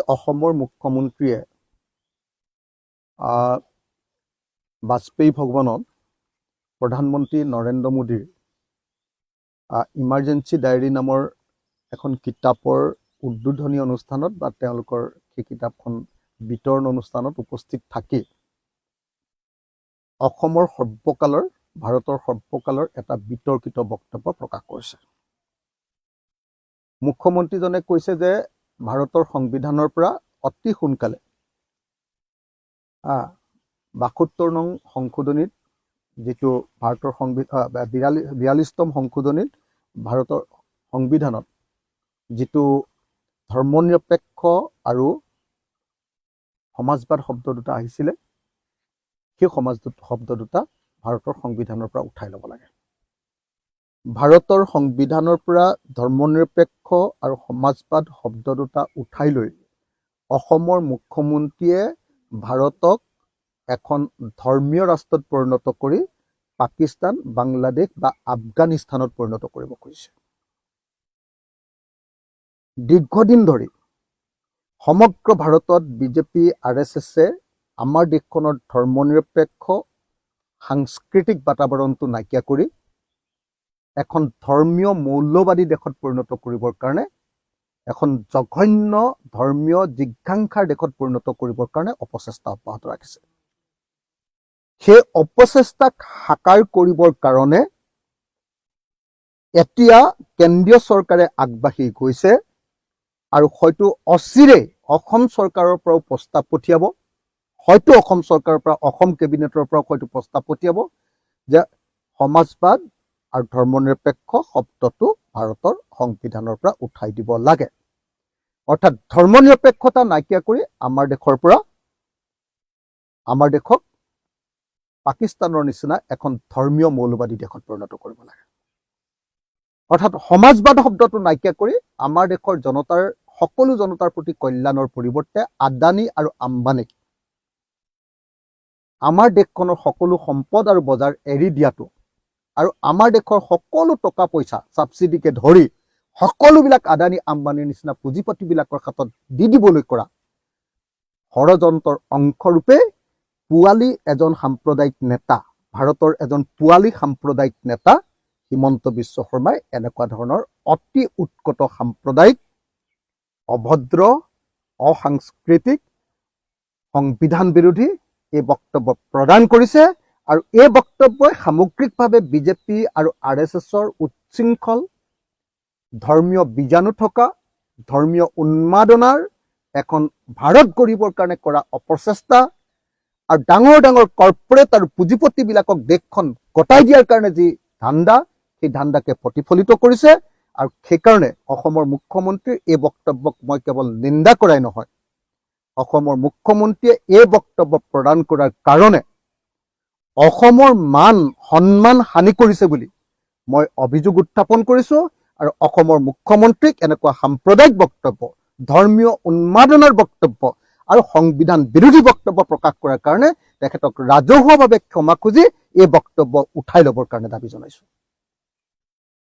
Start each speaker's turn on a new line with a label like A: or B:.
A: অসমৰ মুখ্যমন্ত্ৰীয়ে বাজপেয়ী ভৱনত প্ৰধানমন্ত্ৰী নৰেন্দ্ৰ মোদীৰ ইমাৰ্জেঞ্চি ডায়েৰী নামৰ এখন কিতাপৰ উদ্বোধনী অনুষ্ঠানত বা তেওঁলোকৰ সেই কিতাপখন বিতৰণ অনুষ্ঠানত উপস্থিত থাকি অসমৰ সৰ্বকালৰ ভাৰতৰ সৰ্বকালৰ এটা বিতৰ্কিত বক্তব্য প্ৰকাশ কৰিছে। মুখ্যমন্ত্ৰীজনে কৈছে যে ভাৰতৰ সংবিধানৰ পৰা অতি সোনকালে ৭২ নং সংশোধনীত যিটো ভাৰতৰ ৪২তম সংশোধনীত ভাৰতৰ সংবিধানত যিটো ধৰ্মনিৰপেক্ষ আৰু সমাজবাদ শব্দ দুটা আহিছিলে সেই শব্দ দুটা ভাৰতৰ সংবিধানৰ পৰা উঠাই ল'ব লাগে। ভাৰতৰ সংবিধানৰ পৰা ধৰ্মনিৰপেক্ষ আৰু সমাজবাদ শব্দ দুটা উঠাই লৈ অসমৰ মুখ্যমন্ত্ৰীয়ে ভাৰতক এখন ধৰ্মীয় ৰাষ্ট্ৰত পৰিণত কৰি পাকিস্তান, বাংলাদেশ বা আফগানিস্তানত পৰিণত কৰিব খুজিছে। দীৰ্ঘদিন ধৰি সমগ্ৰ ভাৰতত বিজেপি RSSে আমাৰ দেশখনৰ ধৰ্মনিৰপেক্ষ সাংস্কৃতিক বাতাবৰণটো নাইকিয়া কৰি এখন ধৰ্মীয় মৌলবাদী দেশত পৰিণত কৰিবৰ কাৰণে এখন জঘন্য ধৰ্মীয় জিঘাংসাৰ দেশত পৰিণত কৰিবৰ কাৰণে অপচেষ্টা অব্যাহত ৰাখিছে। সেই অপচেষ্টাক সাকাৰ কৰিবৰ কাৰণে এতিয়া কেন্দ্ৰীয় চৰকাৰে আগবাঢ়ি গৈছে আৰু হয়তো অচিৰেই অসম চৰকাৰৰ পৰাও প্ৰস্তাৱ পঠিয়াব, হয়তো অসম চৰকাৰৰ পৰা অসম কেবিনেটৰ পৰাও হয়তো প্ৰস্তাৱ পঠিয়াব যে সমাজবাদ আৰু ধৰ্মনিৰপেক্ষ শব্দটো ভাৰতৰ সংবিধানৰ পৰা উঠাই দিব লাগে। অৰ্থাৎ ধৰ্মনিৰপেক্ষতা নাইকিয়া কৰি আমাৰ দেশক পাকিস্তানৰ নিচিনা এখন ধৰ্মীয় মৌলবাদী দেশত পৰিণত কৰিব লাগে। অৰ্থাৎ সমাজবাদ শব্দটো নাইকিয়া কৰি আমাৰ দেশৰ সকলো জনতাৰ প্ৰতি কল্যাণৰ পৰিৱৰ্তে আদানী আৰু আম্বানীক আমাৰ দেশখনৰ সকলো সম্পদ আৰু বজাৰ এৰি দিয়াটো আৰু আমাৰ দেশৰ সকলো টকা পইচা ছাবচিডিকে ধৰি সকলোবিলাক আদানী আম্বানীৰ নিচিনা পুঁজিপতিবিলাকৰ হাতত দি দিবলৈ কৰা ষড়যন্ত্ৰৰ অংশৰূপে পোৱালী এজন সাম্প্ৰদায়িক নেতা, ভাৰতৰ এজন পোৱালী সাম্প্ৰদায়িক নেতা হিমন্ত বিশ্ব শৰ্মাই এনেকুৱা ধৰণৰ অতি উৎকট সাম্প্ৰদায়িক, অভদ্ৰ, অসাংস্কৃতিক, সংবিধান বিৰোধী এই বক্তব্য প্ৰদান কৰিছে। আৰু এই বক্তব্যই সামগ্ৰিকভাৱে বিজেপি আৰু RSSৰ উচ্ছৃংখল ধৰ্মীয় বীজাণু থকা ধৰ্মীয় উন্মাদনাৰ এখন ভাৰত গঢ়িবৰ কাৰণে কৰা অপচেষ্টা আৰু ডাঙৰ ডাঙৰ কৰ্পৰেট আৰু পুঁজিপতিবিলাকক দেশখন গতাই দিয়াৰ কাৰণে যি ধান্দা, সেই ধান্দাকে প্ৰতিফলিত কৰিছে। আৰু সেইকাৰণে অসমৰ মুখ্যমন্ত্ৰীৰ এই বক্তব্যক মই কেৱল নিন্দা কৰাই নহয়, অসমৰ মুখ্যমন্ত্ৰীয়ে এই বক্তব্য প্ৰদান কৰাৰ কাৰণে অসমৰ মান সন্মান হানি কৰিছে বুলি মই অভিযোগ উত্থাপন কৰিছো। আৰু অসমৰ মুখ্যমন্ত্ৰীক এনেকুৱা সাম্প্ৰদায়িক বক্তব্য, ধৰ্মীয় উন্মাদনাৰ বক্তব্য আৰু সংবিধান বিৰোধী বক্তব্য প্ৰকাশ কৰাৰ কাৰণে তেখেতক ৰাজহুৱাভাৱে ক্ষমা খুজি এই বক্তব্য উঠাই ল'বৰ কাৰণে দাবী জনাইছো।